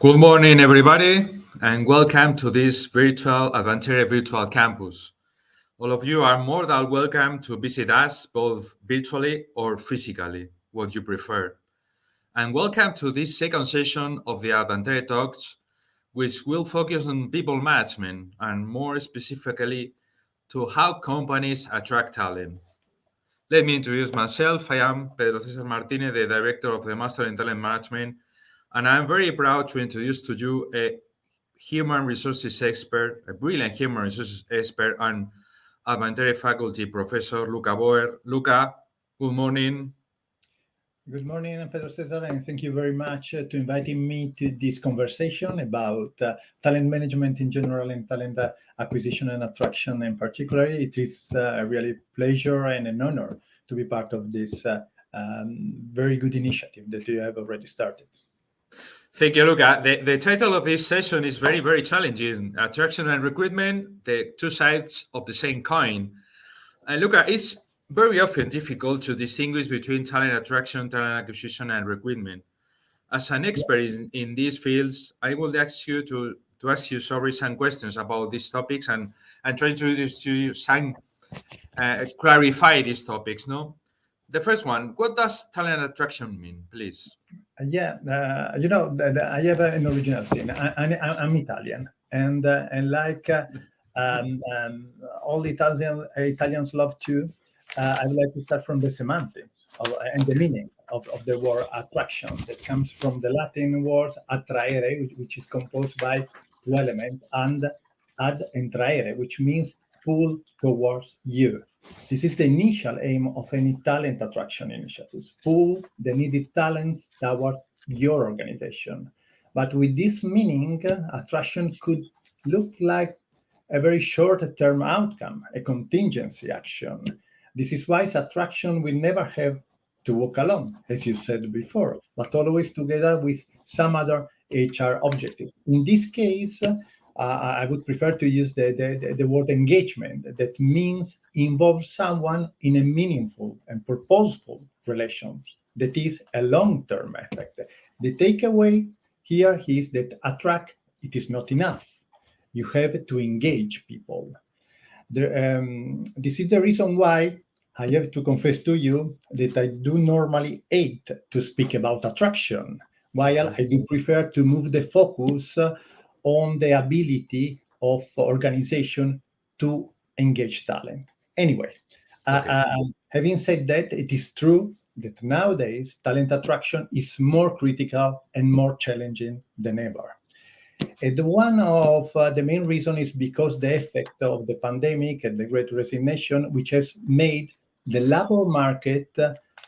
Good morning, everybody, and welcome to this virtual Advantere virtual campus. All of you are more than welcome to visit us both virtually or physically, what you prefer. And welcome to this second session of the Advantere Talks, which will focus on people management and more specifically to how companies attract talent. Let me introduce myself. I am Pedro César Martínez, the Director of the Master in Talent Management, and I'm very proud to introduce to you a human resources expert, a brilliant human resources expert and Advantere faculty professor, Luca Boer. Luca, good morning. Good morning, Pedro César, and thank you very much to inviting me to this conversation about talent management in general and talent acquisition and attraction in particular. It is a really pleasure and an honor to be part of this very good initiative that you have already started. Thank you, Luca. The title of this session is very, very challenging. Attraction and recruitment, the two sides of the same coin. And Luca, it's very often difficult to distinguish between talent attraction, talent acquisition, and recruitment. As an expert in these fields, I will ask you to ask you some questions about these topics and try to clarify these topics. No, the first one: what does talent attraction mean, please? I have an original sin. I'm Italian, and like all Italians love to. I would like to start from the semantics and the meaning of the word attraction. That comes from the Latin word attraere, which is composed by two elements, and ad intraere, which means pull towards you. This is the initial aim of any talent attraction initiatives: pull the needed talents towards your organization. But with this meaning, attraction could look like a very short-term outcome, a contingency action. This is why attraction will never have to walk alone, as you said before, but always together with some other HR objective. In this case, I would prefer to use the word engagement. That means involve someone in a meaningful and purposeful relation that is a long-term effect. The takeaway here is that attract, it is not enough. You have to engage people. This is the reason why I have to confess to you that I do normally hate to speak about attraction, while I do prefer to move the focus on the ability of organization to engage talent. Anyway, having said that, it is true that nowadays talent attraction is more critical and more challenging than ever. And one of the main reasons is because the effect of the pandemic and the Great Resignation, which has made the labor market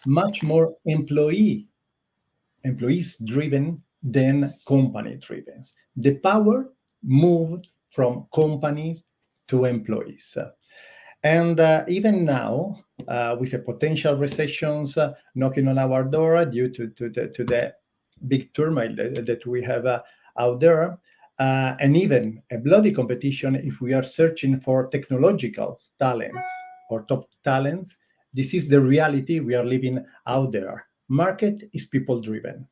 much more employees-driven than company-driven. The power moved from companies to employees. And even now, with the potential recessions knocking on our door due to the big turmoil that we have out there, and even a bloody competition if we are searching for technological talents or top talents, this is the reality we are living out there. Market is people-driven.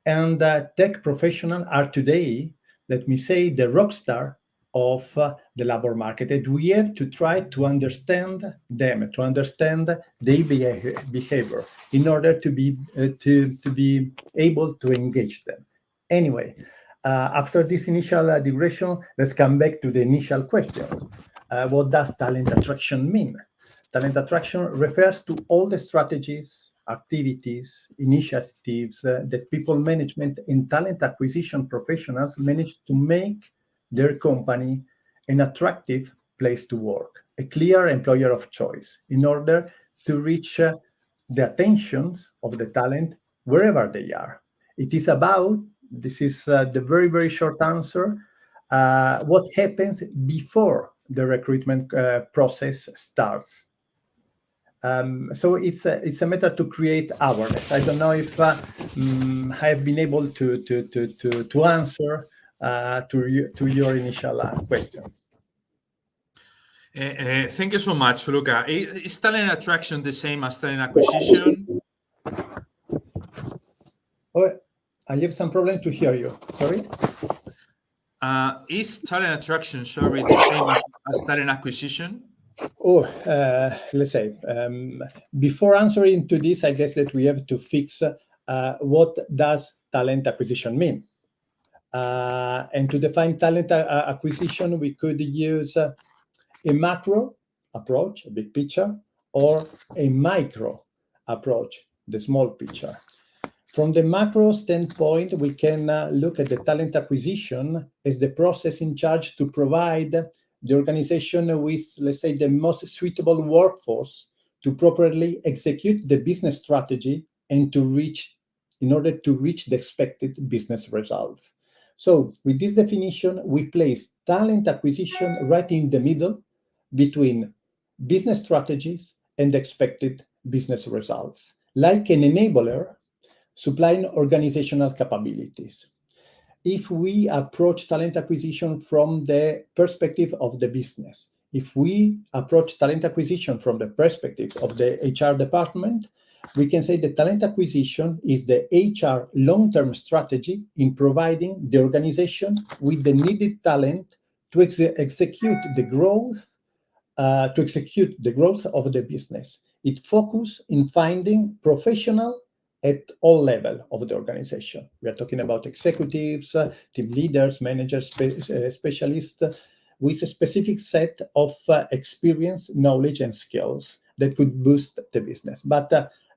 And tech professionals are today, let me say, the rock star of the labor market. And we have to try to understand them, to understand their behavior in order to be able to engage them. Anyway, after this initial digression, let's come back to the initial questions. What does talent attraction mean? Talent attraction refers to all the strategies, activities, initiatives that people management and talent acquisition professionals manage to make their company an attractive place to work, a clear employer of choice, in order to reach the attentions of the talent wherever they are. It is about, this is the very, very short answer, what happens before the recruitment process starts. So it's a matter to create awareness. I don't know if I have been able to answer to your initial question. Thank you so much, Luca. Is talent attraction the same as talent acquisition? I have some problem to hear you. Sorry. Is talent attraction, sorry, the same as talent acquisition? Oh, let's say, before answering to this, I guess that we have to fix what does talent acquisition mean. And to define talent acquisition, we could use a macro approach, a big picture, or a micro approach, the small picture. From the macro standpoint, we can look at the talent acquisition as the process in charge to provide the organization with, let's say, the most suitable workforce to properly execute the business strategy and in order to reach the expected business results. So with this definition, we place talent acquisition right in the middle between business strategies and expected business results, like an enabler supplying organizational capabilities. If we approach talent acquisition from the perspective of the business, if we approach talent acquisition from the perspective of the HR department, we can say that talent acquisition is the HR long-term strategy in providing the organization with the needed talent to execute the growth of the business. It focuses in finding professional at all levels of the organization. We are talking about executives, team leaders, managers, specialists, with a specific set of experience, knowledge, and skills that could boost the business. But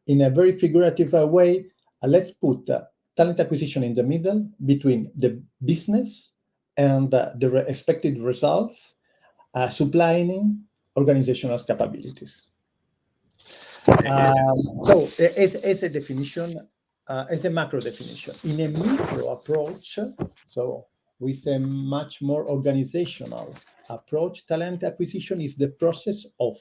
in a very figurative way, let's put talent acquisition in the middle between the business and the expected results, supplying organizational capabilities. So as a definition, as a macro definition, in a micro approach, so with a much more organizational approach, talent acquisition is the process of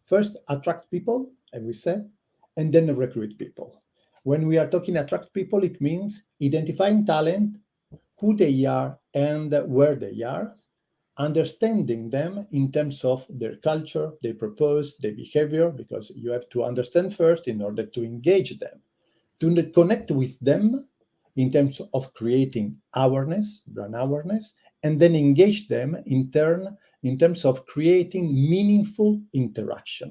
first attract people, as we said, and then recruit people. When we are talking attract people, it means identifying talent, who they are and where they are, understanding them in terms of their culture, their purpose, their behavior, because you have to understand first in order to engage them, to connect with them in terms of creating awareness, brand awareness, and then engage them in turn in terms of creating meaningful interaction.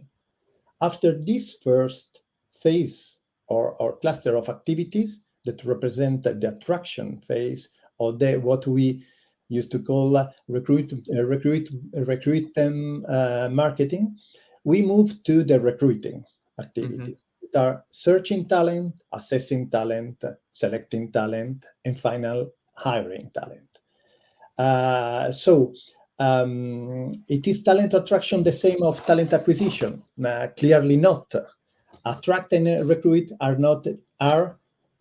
After this first phase or cluster of activities that represent the attraction phase, or what we used to call recruit marketing, we move to the recruiting activities. That are searching talent, assessing talent, selecting talent, and final hiring talent. It is talent attraction the same of talent acquisition? Clearly not. Attract and recruit are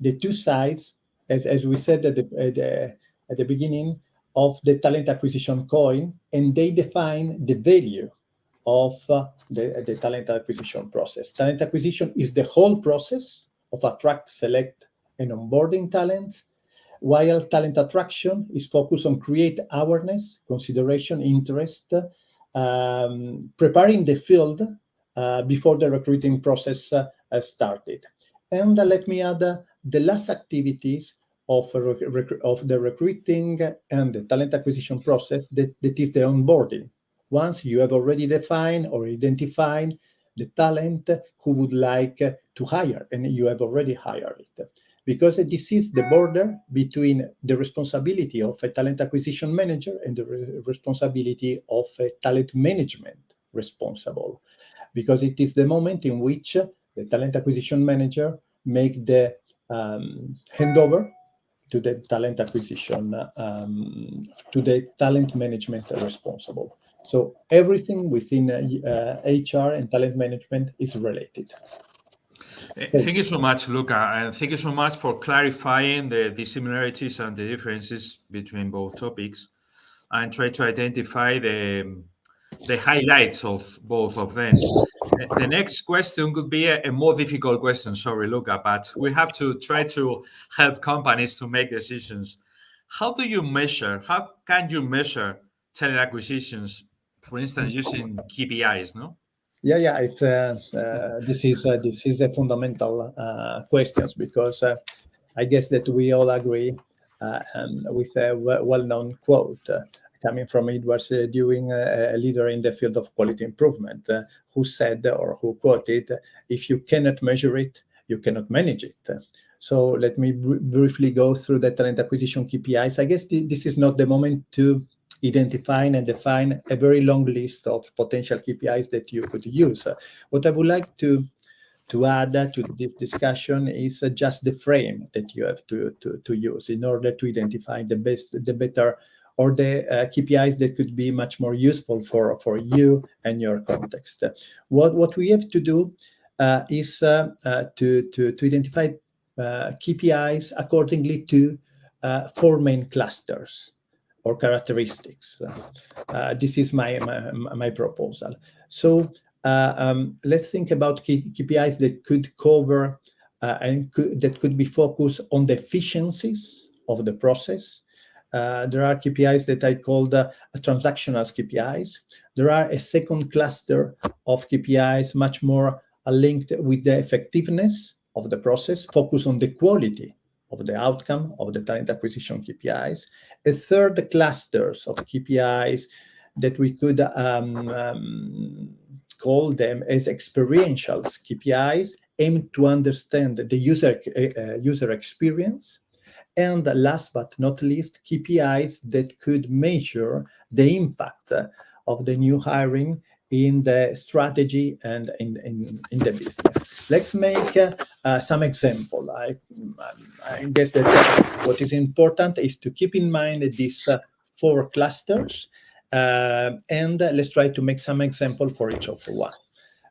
the two sides, as we said at the beginning, of the talent acquisition coin, and they define the value of the talent acquisition process. Talent acquisition is the whole process of attract, select, and onboarding talent, while talent attraction is focused on create awareness, consideration, interest, preparing the field before the recruiting process started. And let me add the last activities of the recruiting and the talent acquisition process, that is the onboarding. Once you have already defined or identified the talent who would like to hire, and you have already hired it. Because this is the border between the responsibility of a talent acquisition manager and the responsibility of a talent management responsible. Because it is the moment in which the talent acquisition manager make the handover to the talent acquisition, to the talent management responsible. So everything within HR and talent management is related. Thank you so much, Luca, and thank you so much for clarifying the similarities and the differences between both topics, and try to identify the highlights of both of them. The next question could be a more difficult question, sorry, Luca, but we have to try to help companies to make decisions. How can you measure talent acquisitions, for instance, using KPIs, no? Yeah. It's this is a fundamental questions, because I guess that we all agree with a well-known quote coming from Edwards Dewing, a leader in the field of quality improvement, who said or who quoted, "If you cannot measure it, you cannot manage it." So let me briefly go through the talent acquisition KPIs. I guess this is not the moment to identify and define a very long list of potential KPIs that you could use. What I would like to add to this discussion is just the frame that you have to use in order to identify the best, the better, or the KPIs that could be much more useful for you and your context. What we have to do is to identify KPIs accordingly to 4 main clusters or characteristics. This is my proposal. So let's think about KPIs that could cover that could be focused on the efficiencies of the process. There are KPIs that I call transactional KPIs. There are a second cluster of KPIs much more linked with the effectiveness of the process, focus on the quality of the outcome of the talent acquisition KPIs. A third clusters of KPIs that we could call them as experiential KPIs, aimed to understand the user experience. And last but not least, KPIs that could measure the impact of the new hiring in the strategy and in the business. Let's make some example. I guess that what is important is to keep in mind these 4 clusters, and let's try to make some example for each of one.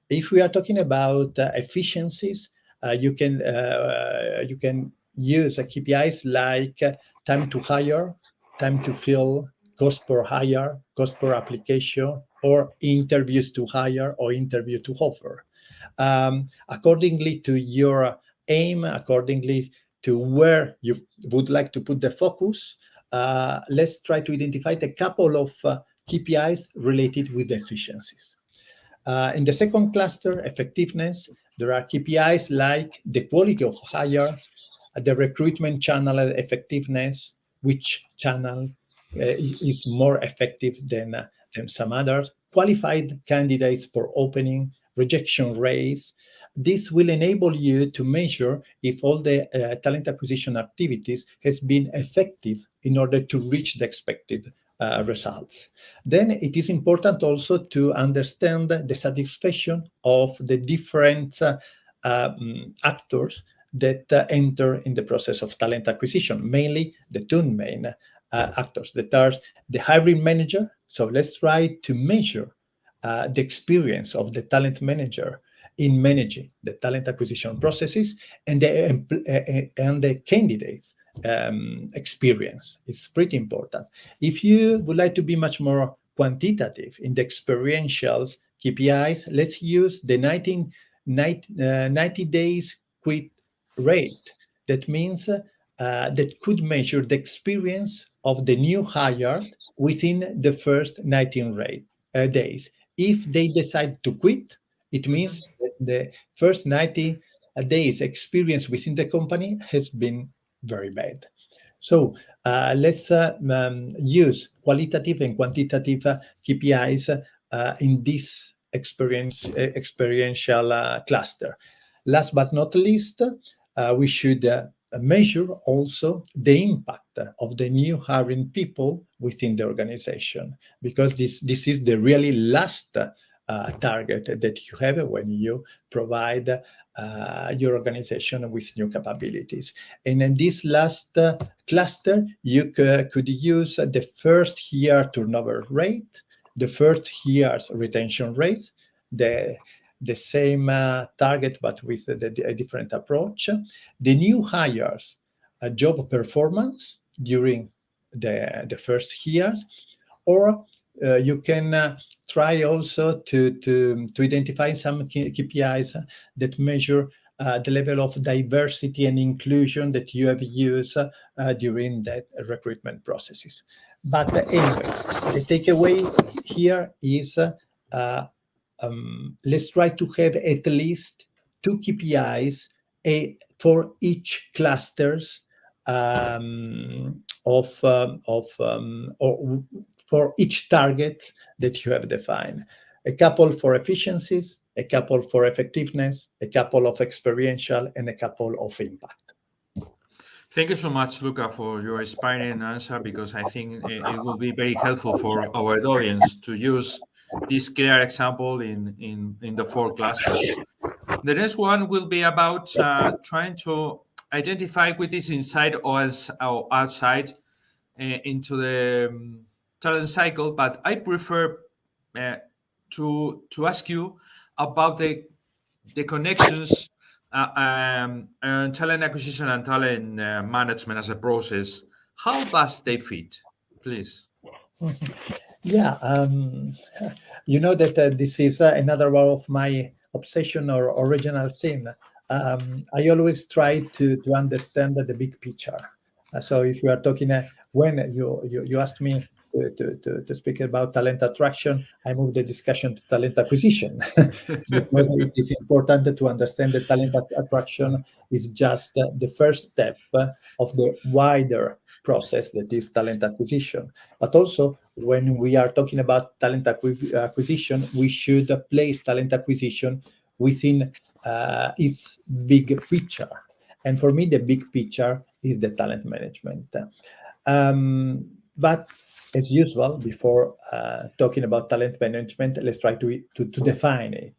If we are talking about efficiencies, you can use KPIs like time to hire, time to fill, cost per hire, cost per application, or interviews to hire or interview to offer. Accordingly to your aim, accordingly to where you would like to put the focus, let's try to identify a couple of KPIs related with efficiencies. In the second cluster, effectiveness, there are KPIs like the quality of hire, the recruitment channel effectiveness, which channel is more effective than some others, qualified candidates per opening, rejection rates. This will enable you to measure if all the talent acquisition activities has been effective in order to reach the expected results. Then it is important also to understand the satisfaction of the different actors that enter in the process of talent acquisition, mainly the 2 main actors that are the hiring manager. So let's try to measure the experience of the talent manager in managing the talent acquisition processes, and the candidates experience. It's pretty important. If you would like to be much more quantitative in the experiential KPIs, let's use the 90 days quit rate. That means that could measure the experience of the new hire within the first 19 days. If they decide to quit, it means that the first 90 days experience within the company has been very bad. So let's use qualitative and quantitative KPIs in this experiential cluster. Last but not least, we should measure also the impact of the new hiring people within the organization, because this is the really last target that you have when you provide your organization with new capabilities. And in this last cluster, you could use the first year turnover rate, the first year's retention rate, the same target but with a different approach, the new hires job performance during the first years, or you can try also to identify some KPIs that measure the level of diversity and inclusion that you have used during that recruitment processes. But anyway, the takeaway here is let's try to have at least 2 KPIs for each clusters or for each target that you have defined. A couple for efficiencies, a couple for effectiveness, a couple of experiential, and a couple of impact. Thank you so much, Luca, for your inspiring answer, because I think it will be very helpful for our audience to use this clear example in the four clusters. The next one will be about trying to identify with this inside or outside into the talent cycle, but I prefer uh, to ask you about the connections talent acquisition and talent management as a process. How does they fit, please? Yeah, you know that this is another one of my obsession or original sin. I always try to understand the big picture. So if you are talking, when you asked me to speak about talent attraction, I move the discussion to talent acquisition because it is important to understand that talent attraction is just the first step of the wider process that is talent acquisition. But also, when we are talking about talent acquisition, we should place talent acquisition within its big picture. And for me, the big picture is the talent management. But as usual, before talking about talent management, let's try to define it.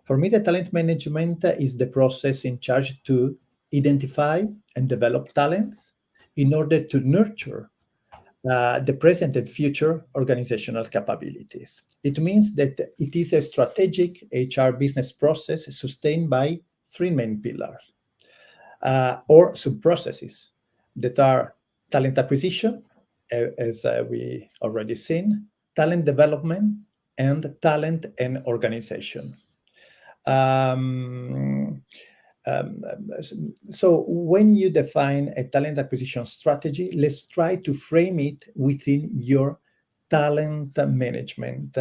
For me, the talent management is the process in charge to identify and develop talents in order to nurture the present and future organizational capabilities. It means that it is a strategic HR business process sustained by three main pillars or sub-processes that are talent acquisition, as we already seen, talent development, and talent and organization. So when you define a talent acquisition strategy, let's try to frame it within your talent management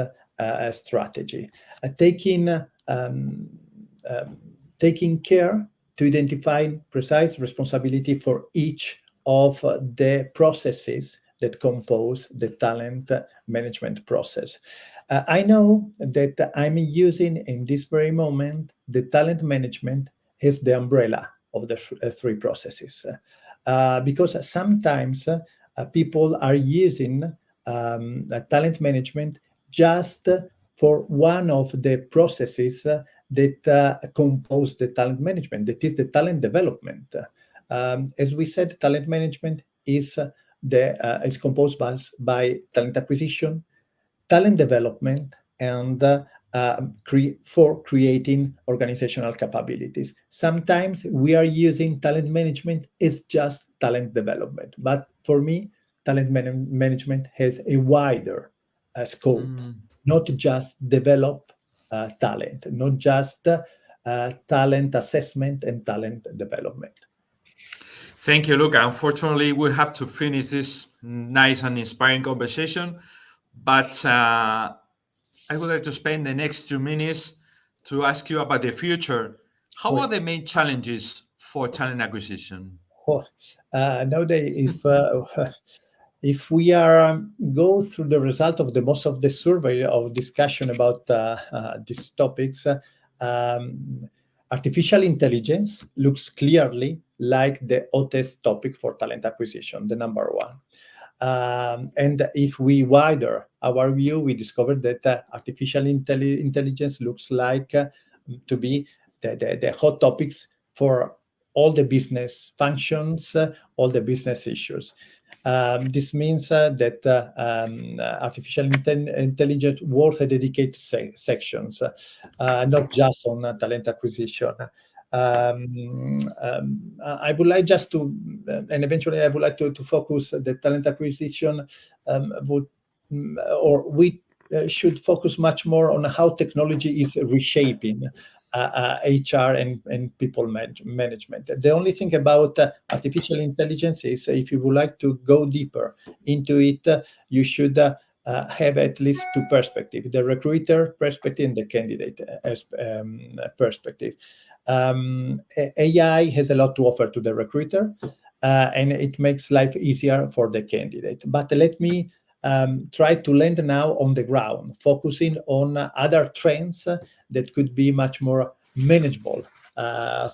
strategy, taking care to identify precise responsibility for each of the processes that compose the talent management process. I know that I'm using in this very moment the talent management as the umbrella of the three processes, because sometimes people are using talent management just for one of the processes that compose the talent management, that is the talent development. As we said, talent management is composed by talent acquisition, talent development, and for creating organizational capabilities. Sometimes we are using talent management as just talent development, but for me, talent management has a wider scope, not just develop talent, not just talent assessment and talent development. Thank you, Luca. Unfortunately, we have to finish this nice and inspiring conversation, but I would like to spend the next 2 minutes to ask you about the future. How are the main challenges for talent acquisition? Nowadays, if we are go through the result of the most of the survey of discussion about these topics, artificial intelligence looks clearly like the hottest topic for talent acquisition, the number one. And if we wider our view, we discovered that artificial intelligence looks like to be the hot topics for all the business functions, all the business issues. This means that artificial intelligence worth a dedicated sections, not just on talent acquisition. I would like just to, and eventually I would like to focus the talent acquisition we should focus much more on how technology is reshaping HR and people management. The only thing about artificial intelligence is if you would like to go deeper into it, you should have at least two perspectives, the recruiter perspective and the candidate perspective. AI has a lot to offer to the recruiter, and it makes life easier for the candidate. But let me try to land now on the ground, focusing on other trends that could be much more manageable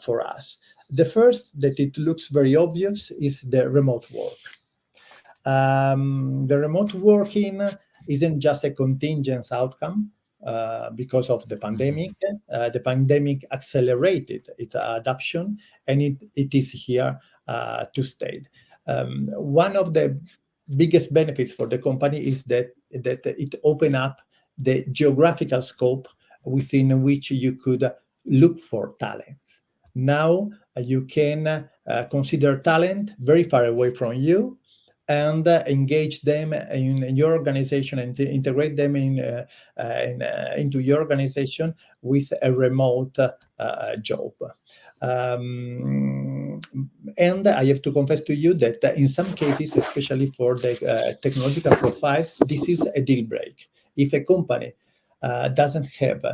for us. The first, that it looks very obvious, is the remote work. The remote working isn't just a contingent outcome because of the pandemic. The pandemic accelerated its adoption, and it is here to stay. One of the biggest benefits for the company is that it opened up the geographical scope within which you could look for talents. Now you can consider talent very far away from you and engage them in your organization and integrate them into your organization with a remote job. And I have to confess to you that in some cases, especially for the technological profiles, this is a deal break. If a company doesn't have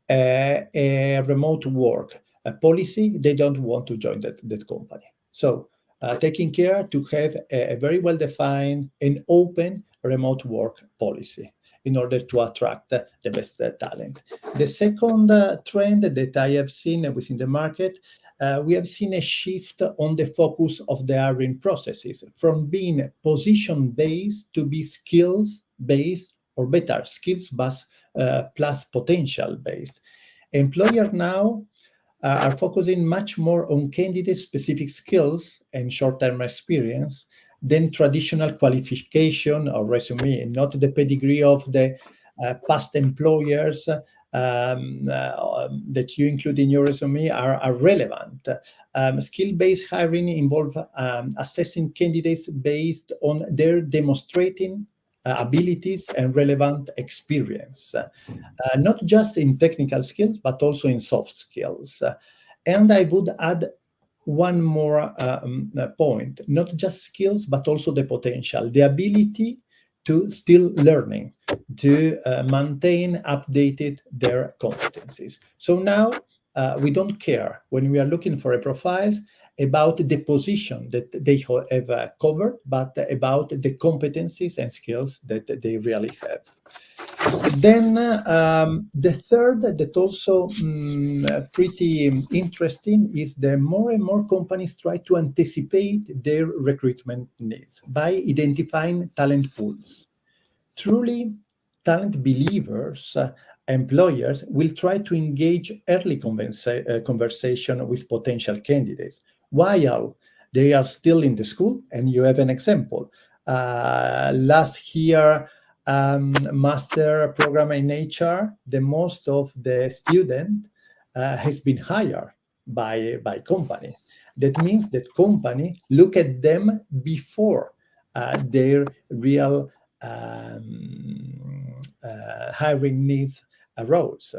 a remote work policy, they don't want to join that company. So taking care to have a very well-defined and open remote work policy in order to attract the best talent. The second trend that I have seen within the market, we have seen a shift on the focus of the hiring processes from being position-based to be skills-based, or better, skills plus potential-based. Employers now are focusing much more on candidate-specific skills and short-term experience than traditional qualification or resume. Not the pedigree of the past employers that you include in your resume are relevant. Skill-based hiring involves assessing candidates based on their demonstrating abilities and relevant experience, not just in technical skills, but also in soft skills. And I would add one more point, not just skills, but also the potential, the ability to still learning, to maintain updated their competencies. So now we don't care when we are looking for a profile about the position that they have covered, but about the competencies and skills that they really have. Then the third that also pretty interesting is the more and more companies try to anticipate their recruitment needs by identifying talent pools. Truly talent believers, employers will try to engage early conversation with potential candidates while they are still in the school. And you have an example. Last year, master program in HR, the most of the student has been hired by company. That means that company look at them before their real hiring needs arose.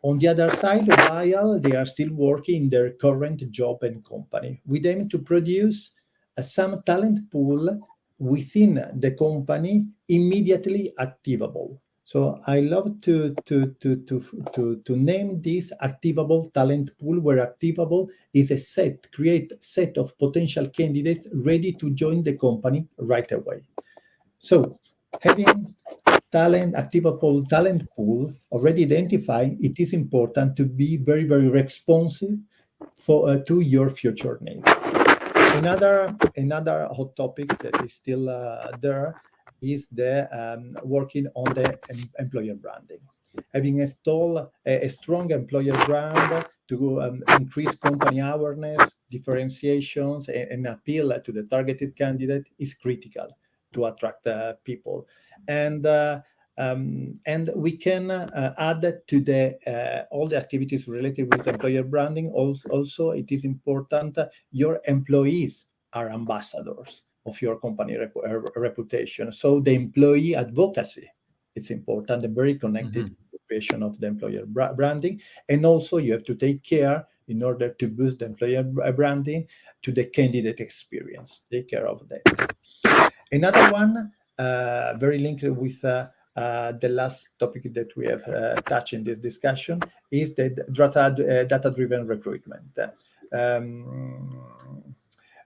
On the other side, while they are still working in their current job and company, we aim to produce some talent pool within the company immediately activable. So I love to name this activable talent pool, where activable is a create set of potential candidates ready to join the company right away. So having activable talent pool already identified, it is important to be very, very responsive to your future needs. Another hot topic that is still there is the working on the employer branding. Having installed a strong employer brand to increase company awareness, differentiations, and appeal to the targeted candidate is critical to attract people. And we can add to the all the activities related with employer branding. Also, it is important your employees are ambassadors of your company reputation. So the employee advocacy, it's important and very connected to the creation of the employer branding. And also you have to take care in order to boost the employer branding to the candidate experience. Take care of that. Another one very linked with the last topic that we have touched in this discussion is the data-driven recruitment.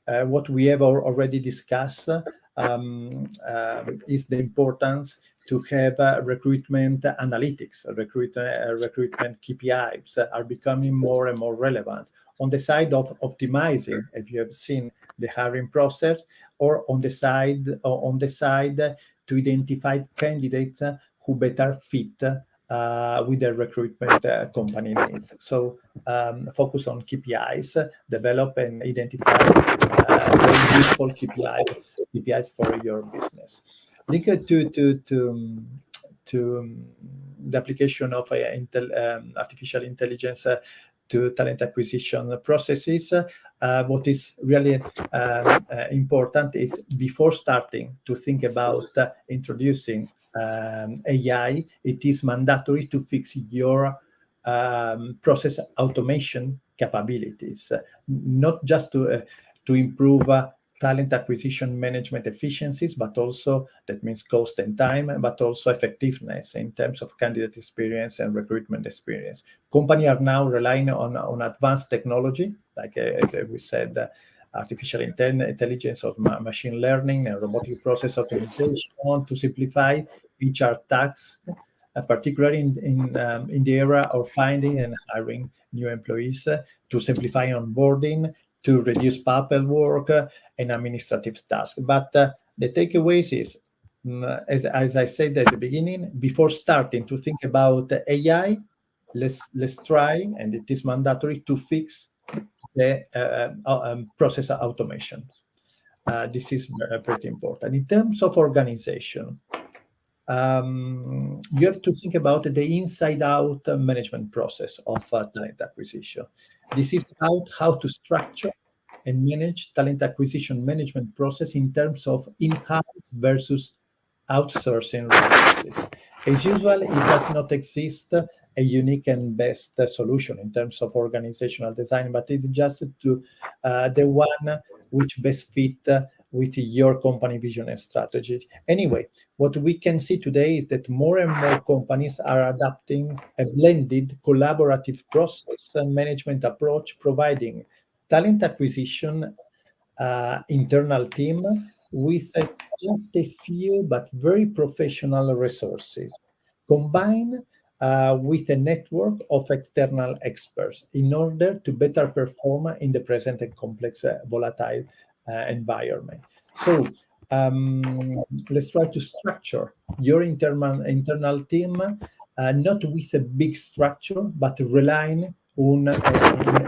What we have already discussed is the importance to have recruitment analytics. Recruitment KPIs are becoming more and more relevant on the side of optimizing, if you have seen, the hiring process, or on the side to identify candidates who better fit with the recruitment company needs. So focus on KPIs, develop and identify very useful KPIs for your business. Linked to the application of artificial intelligence to talent acquisition processes, what is really important is, before starting to think about introducing AI, it is mandatory to fix your process automation capabilities, not just to improve talent acquisition management efficiencies, but also, that means cost and time, but also effectiveness in terms of candidate experience and recruitment experience. Companies are now relying on advanced technology, like as we said, artificial intelligence or machine learning and robotic process optimization to simplify HR tasks, particularly in the era of finding and hiring new employees, to simplify onboarding, to reduce paperwork and administrative tasks. But the takeaways is, as I said at the beginning, before starting to think about AI, let's try, and it is mandatory, to fix the process automations. This is pretty important. In terms of organization, you have to think about the inside-out management process of talent acquisition. This is how to structure and manage talent acquisition management process in terms of in-house versus outsourcing resources. As usual, it does not exist a unique and best solution in terms of organizational design, but it's just the one which best fit with your company vision and strategy. Anyway, what we can see today is that more and more companies are adopting a blended collaborative process and management approach, providing talent acquisition internal team with just a few but very professional resources, combined with a network of external experts in order to better perform in the present and complex, volatile environment. So let's try to structure your internal team, not with a big structure, but relying on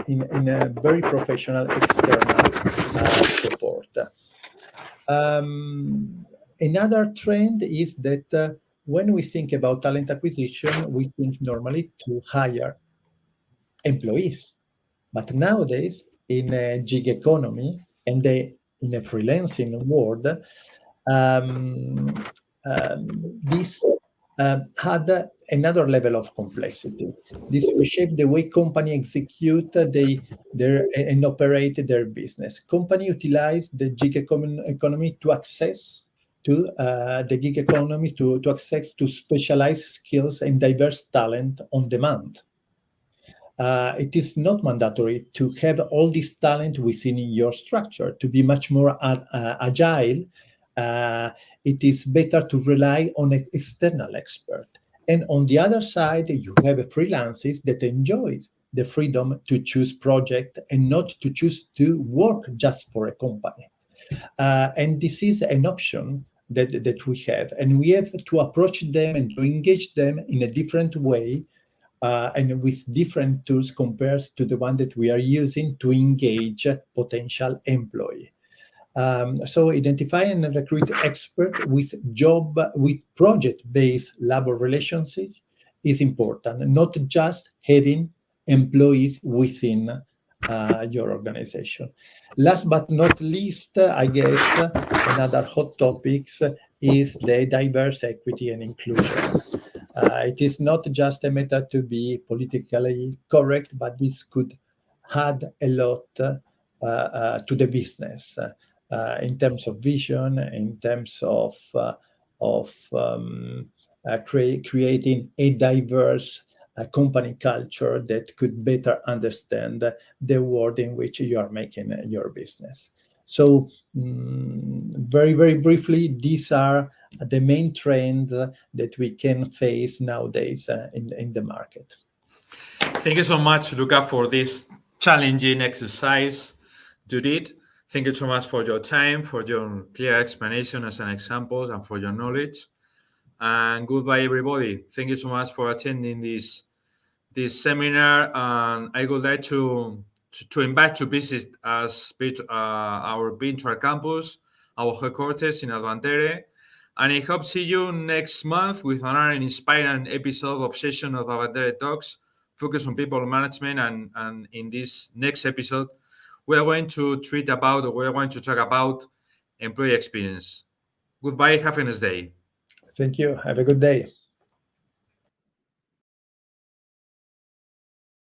in a very professional external support. Another trend is that when we think about talent acquisition, we think normally to hire employees. But nowadays, in a gig economy and in a freelancing world, this had another level of complexity. This reshaped the way companies execute and operate their business. Companies utilize the gig economy to access to the gig economy to access to specialized skills and diverse talent on demand. It is not mandatory to have all this talent within your structure. To be much more agile, it is better to rely on an external expert. And on the other side, you have freelancers that enjoy the freedom to choose project and not to choose to work just for a company. And this is an option that we have. And we have to approach them and to engage them in a different way, and with different tools compared to the one that we are using to engage potential employee. So identify and recruit expert with project-based labor relationships is important, not just having employees within your organization. Last but not least, I guess another hot topic is the diverse equity and inclusion. It is not just a matter to be politically correct, but this could add a lot to the business in terms of vision, in terms of creating a diverse company culture that could better understand the world in which you are making your business. So, very, very briefly, these are the main trends that we can face nowadays in the market. Thank you so much, Luca, for this challenging exercise you did. Thank you so much for your time, for your clear explanation as an example, and for your knowledge. And goodbye, everybody. Thank you so much for attending this seminar. And I would like to invite to visit us our virtual campus, our headquarters in Advantere. And I hope see you next month with another inspiring episode of Session of Advantere Talks, focus on people management. And in this next episode, we are going to talk about employee experience. Goodbye. Have a nice day. Thank you. Have a good day.